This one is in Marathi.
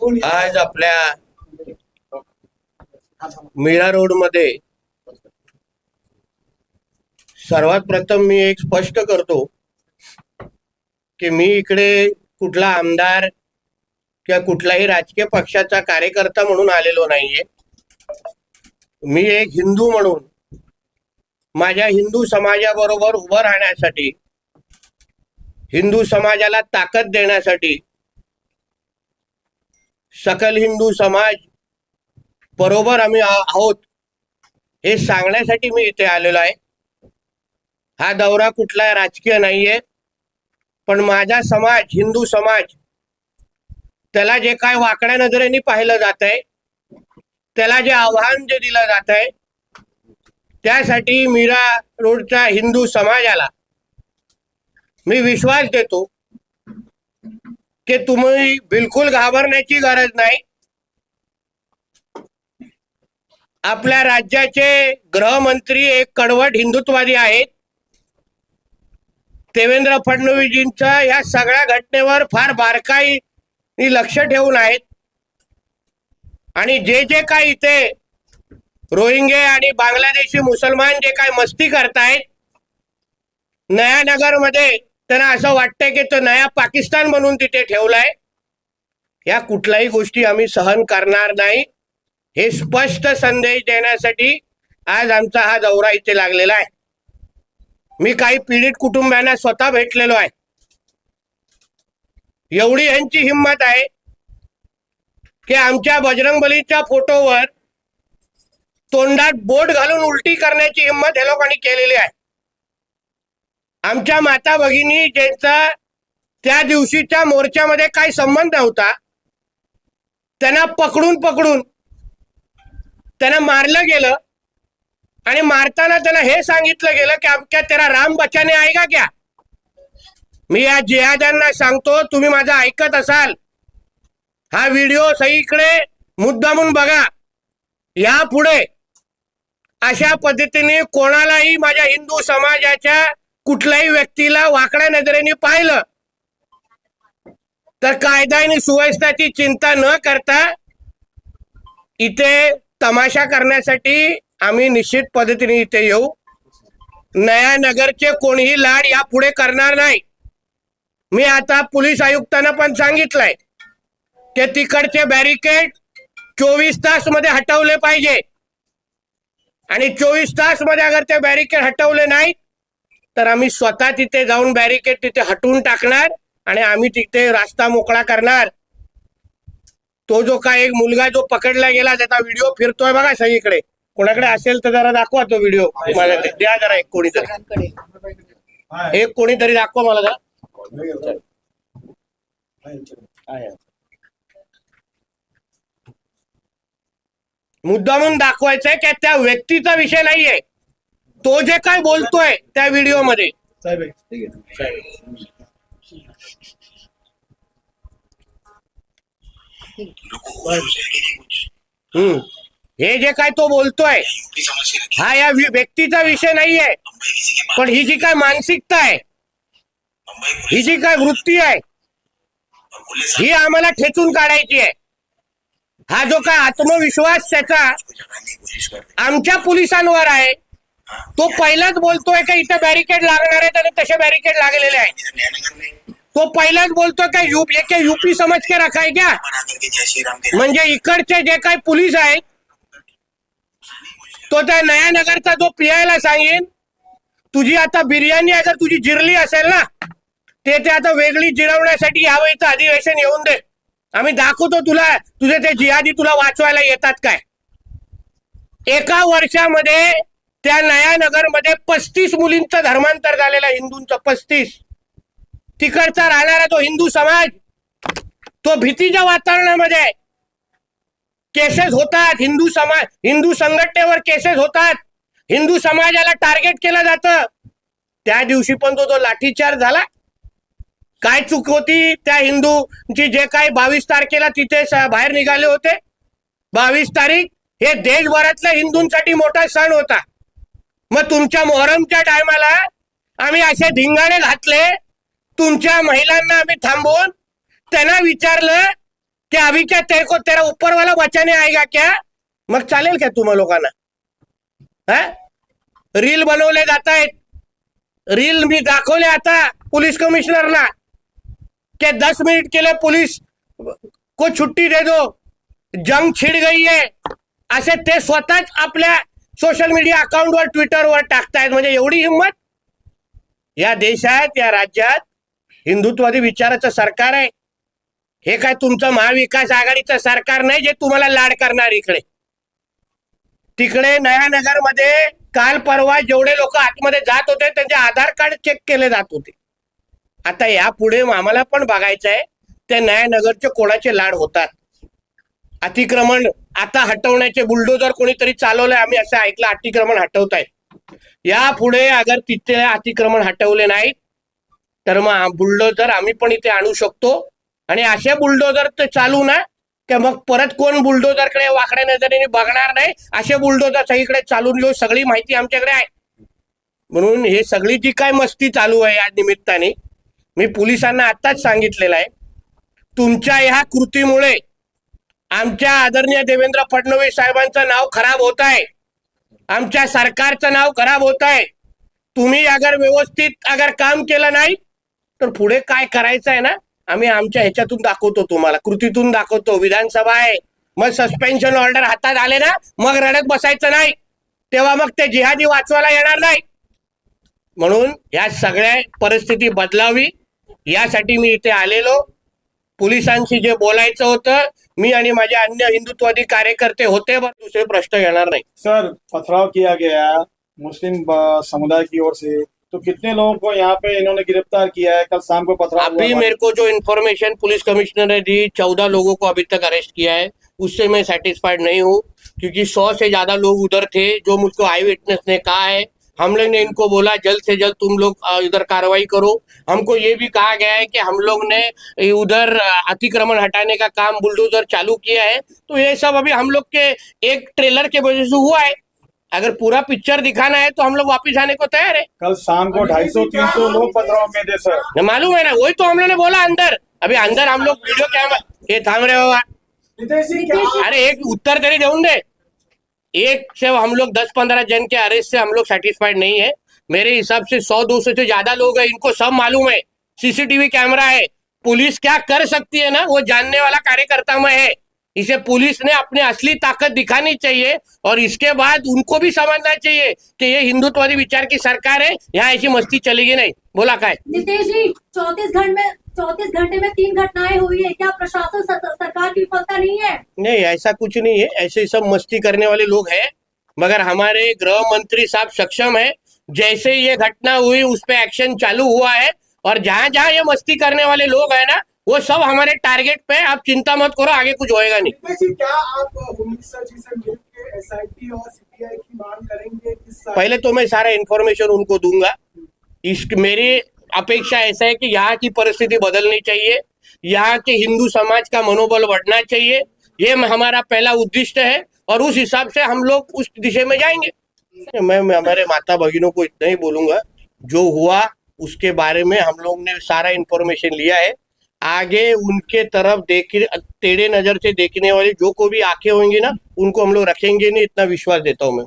आज आपल्या मीरा रोड मध्ये सर्वात प्रथम मी एक स्पष्ट करतो की मी इकडे कुठला आमदार किंवा कुठलाही राजकीय पक्षाचा कार्यकर्ता म्हणून आलेलो नाहीये। मी एक हिंदू म्हणून माझ्या हिंदू समाजाबरोबर उभं राहण्यासाठी, हिंदू समाजाला ताकद देण्यासाठी, सकल हिंदू समाज बरोबर आम्ही आहोत हे सांगण्यासाठी मी इथे आलेलो आहे। हा दौरा कुठला राजकीय नाहीये, पण माझा समाज, हिंदू समाज, त्याला जे काय वाकड्या नजरेने पाहिलं जात आहे, त्याला जे आव्हान जे दिलं जात आहे, त्यासाठी मीरा रोडच्या हिंदू समाजाला मी विश्वास देतो की तुम्ही बिलकुल घाबरण्याची गरज नाही। आपल्या राज्याचे गृहमंत्री एक कडवट हिंदुत्ववादी आहेत। देवेंद्र फडणवीसजींच्या या सगळ्या घटनेवर फार बारकाईने लक्ष ठेवून आहेत आणि जे जे काय इथे रोहिंगे आणि बांगलादेशी मुसलमान जे काय मस्ती करतायत, नया नगर मध्ये त्यांना असं वाटतंय की तो नया पाकिस्तान म्हणून तिथे ठेवलाय। या कुठल्याही गोष्टी आम्ही सहन करणार नाही हे स्पष्ट संदेश देण्यासाठी आज आमचा हा दौरा इथे लागलेला आहे। मी काही पीडित कुटुंबियांना स्वतः भेटलेलो आहे। एवढी यांची हिंमत आहे की आमच्या बजरंगबलीच्या फोटोवर तोंडात बोट घालून उलटी करण्याची हिंमत हे लोकांनी केलेली आहे। आमच्या माता भगिनी ज्यांचा त्या दिवशीच्या मोर्चामध्ये काही संबंध नव्हता, त्यांना पकडून त्यांना मारलं गेलं आणि मारताना त्यांना हे सांगितलं गेलं की अब क्या तेरा राम बचाने आएगा क्या। मी या जिहाद्यांना सांगतो, तुम्ही माझं ऐकत असाल, हा व्हिडिओ सगळीकडे मुद्दामून बघा। यापुढे अशा पद्धतीने कोणालाही माझ्या हिंदू समाजाच्या कुठल्याही व्यक्तीला वाकड्या नजरेने पाहिलं तर कायदा आणि सुव्यवस्थेची चिंता न करता इथे तमाशा करण्यासाठी आम्ही निश्चित पद्धतीने इथे येऊ। नया नगरचे कोणीही लाड यापुढे करणार नाही। मी आता पोलीस आयुक्तांना पण सांगितलंय की तिकडचे बॅरिकेड 24 तास मध्ये हटवले पाहिजे आणि 24 तास मध्ये अगर ते बॅरिकेड हटवले नाही तर आम्ही स्वतः तिथे जाऊन बॅरिकेड तिथे हटवून टाकणार आणि आम्ही तिथे रस्ता मोकळा करणार। तो जो काय एक मुलगा जो पकडला गेला त्याचा व्हिडिओ फिरतोय बघा सगळीकडे, कोणाकडे असेल तर जरा दाखवा तो व्हिडिओ। माझ्याकडे द्या जरा एक कोणीतरी, एक कोणीतरी दाखवा मला जरा। मुद्दामून दाखवायचंय की त्या व्यक्तीचा विषय नाहीये, तो जे काय बोलतोय त्या व्हिडिओ मध्ये। हे जे काय तो बोलतोय हा या व्यक्तीचा विषय नाहीये, पण ही जी काय मानसिकता आहे, ही जी काय वृत्ती आहे, ही आम्हाला ठेचून काढायची आहे। हा जो काय आत्मविश्वास त्याचा आमच्या पोलिसांवर आहे, तो पहिलाच बोलतोय का इथे बॅरिकेड लागणार आहेत आणि तसे बॅरिकेड लागलेले आहेत। तो पहिलाच बोलतोय का यूपी समझ के रखा है क्या। म्हणजे इकडचे जे काही पोलीस आहेत तो त्या नया नगरचा जो पियायला सांगेन, तुझी आता बिर्याणी अगर तुझी जिरली असेल ना ते आता वेगळी जिरवण्यासाठी यावेळीचं अधिवेशन येऊन दे, आम्ही दाखवतो तुला तुझे ते जिहादी तुला वाचवायला येतात काय। एका वर्षामध्ये त्या नया नगर मध्ये 35 मुलींचं धर्मांतर झालेलं, हिंदूंचं 35। तिकडचा राहणारा तो हिंदू समाज तो भीतीच्या वातावरणामध्ये, केसेस होतात, हिंदू संघटनेवर केसेस होतात, हिंदू समाजाला टार्गेट केलं जातं। त्या दिवशी पण तो लाठीचार्ज झाला। काय चूक होती त्या हिंदूची जे काही 22 तारखेला तिथे बाहेर निघाले होते। 22 तारीख हे देशभरातल्या हिंदूंसाठी मोठा सण होता। मग तुमच्या मोहरमच्या टायमाला आम्ही असे धिंगाणे घातले, तुमच्या महिलांना आम्ही थांबवून त्यांना विचारलं कि अभी क्या तेरे को तेरा ऊपर वाला बचाने आएगा क्या? मग चालेल क्या तुम्हा लोकांना? रील बनवले जात आहेत. रील मी दाखवले आता पुलिस कमिश्नरला कि 10 मिनट के लिए पुलिस को छुट्टी दे दो, जंग छिड़ गई है, असे ते स्वतःच आपल्या सोशल मीडिया अकाउंटवर ट्विटरवर टाकतायत. म्हणजे एवढी हिंमत? या देशात या राज्यात हिंदुत्ववादी विचाराचं सरकार आहे. हे काय तुमचं महाविकास आघाडीचं सरकार नाही जे तुम्हाला लाड करणार. इकडे तिकडे नयानगर मध्ये काल परवा जेवढे लोक आतमध्ये जात होते त्यांचे आधार कार्ड चेक केले जात होते. आता यापुढे आम्हाला पण बघायचं आहे ते नयानगरचे कोणाचे लाड होतात. अतिक्रमण आता हटवण्याचे बुलडोजर कोणीतरी चालवलंय, आम्ही असं ऐकलं अतिक्रमण हटवताय. यापुढे अगर तिथे अतिक्रमण हटवले नाहीत तर मग बुलडोजर आम्ही पण इथे आणू शकतो. आणि असे बुलडोजर ते चालू ना की मग परत कोण बुलडोजरकडे वाकड्या नजरेने बघणार नाही. असे बुलडोजर सगळीकडे चालून घेऊ, सगळी माहिती आमच्याकडे आहे. म्हणून हे सगळी जी काय मस्ती चालू आहे या निमित्ताने मी पोलिसांना आताच सांगितलेलं आहे, तुमच्या ह्या कृतीमुळे आमच्या आदरणीय देवेंद्र फडणवीस साहेबांचं नाव खराब होत आहे, आमच्या सरकारचं नाव खराब होत आहे. तुम्ही अगर व्यवस्थित अगर काम केलं नाही तर पुढे काय करायचं आहे ना आम्ही आमच्या ह्याच्यातून दाखवतो, तुम्हाला कृतीतून दाखवतो. विधानसभा आहे, मग सस्पेन्शन ऑर्डर हातात आले ना मग रडत बसायचं नाही, तेव्हा मग ते जिहादी वाचवायला येणार नाही. म्हणून या सगळ्या परिस्थिती बदलावी यासाठी मी इथे आलेलो. पोलिसांशी जे बोलायचं होतं मी आणि माझे अन्य हिंदुत्ववादी कार्यकर्ते होते, दुसरे प्रश्न येणार नाही. सर, पथराव किया गया मुस्लिम समुदाय की ओर से, तो कितने लोगों को यहाँ पे इन्होंने गिरफ्तार किया है? कल शाम को पथराव अभी मेरे को जो इन्फॉर्मेशन पुलिस कमिश्नर ने दी 14 लोगों को अभी तक अरेस्ट किया है, उससे मैं सेटिस्फाइड नहीं हूँ क्योंकि 100 से ज्यादा लोग उधर थे. जो मुझको आई विटनेस ने कहा है, हम लोग ने इनको बोला जल्द से जल्द तुम लोग इधर कार्रवाई करो. हमको ये भी कहा गया है कि हम लोग ने उधर अतिक्रमण हटाने का काम बुलडोजर चालू किया है. तो ये सब अभी हम लोग के एक ट्रेलर के वजह से हुआ है. अगर पूरा पिक्चर दिखाना है तो हम लोग वापिस आने को तैयार है. कल शाम को 250-300 लोग पथराव में थे सर. मालूम है ना, वही तो हम लोग ने बोला अंदर. अभी अंदर हम लोग वीडियो कैमरा ये थाम रहे हो. अरे एक उत्तर तेरी देऊन दे. एक से हम लोग 10-15 जन के अरेस्ट से हम लोग सेटिस्फाइड नहीं है. मेरे हिसाब से 100-200 से ज्यादा लोग हैं, इनको सब मालूम है, सीसीटीवी कैमरा है. पुलिस क्या कर सकती है ना वो जानने वाला कार्यकर्ता में है. इसे पुलिस ने अपनी असली ताकत दिखानी चाहिए और इसके बाद उनको भी समझना चाहिए कि ये हिंदुत्ववादी विचार की सरकार है, यहाँ ऐसी मस्ती चलेगी नहीं. बोला काय नितेश जी, 34 घंटे में 3 घटनाएं हुई है, क्या प्रशासन सरकार की विफलता नहीं है? नहीं, ऐसा कुछ नहीं है. ऐसे सब मस्ती करने वाले लोग हैं, मगर हमारे गृह मंत्री साहब सक्षम है. जैसे ये घटना हुई उस पे एक्शन चालू हुआ है और जहां जहां ये मस्ती करने वाले लोग हैं ना वो सब हमारे टारगेट पे. आप चिंता मत करो, आगे कुछ होएगा नहीं. क्या आप होम मिनिस्टर जी से मिलकर एसआईटी और सीबीआई की मांग करेंगे? पहले तो मैं सारा इन्फॉर्मेशन उनको दूंगा. मेरी अपेक्षा ऐसा है कि यहाँ की परिस्थिति बदलनी चाहिए, यहाँ के हिंदू समाज का मनोबल बढ़ना चाहिए. ये हमारा पहला उद्देश्य है और उस हिसाब से हम लोग उस दिशा में जाएंगे. मैं हमारे माता भगिनों को इतना ही बोलूंगा, जो हुआ उसके बारे में हम लोग ने सारा इन्फॉर्मेशन लिया है. आगे उनके तरफ टेढ़े नजर से देखने वाली जो को भी आंखें होंगी ना उनको हम लोग रखेंगे नहीं, इतना विश्वास देता हूँ मैं.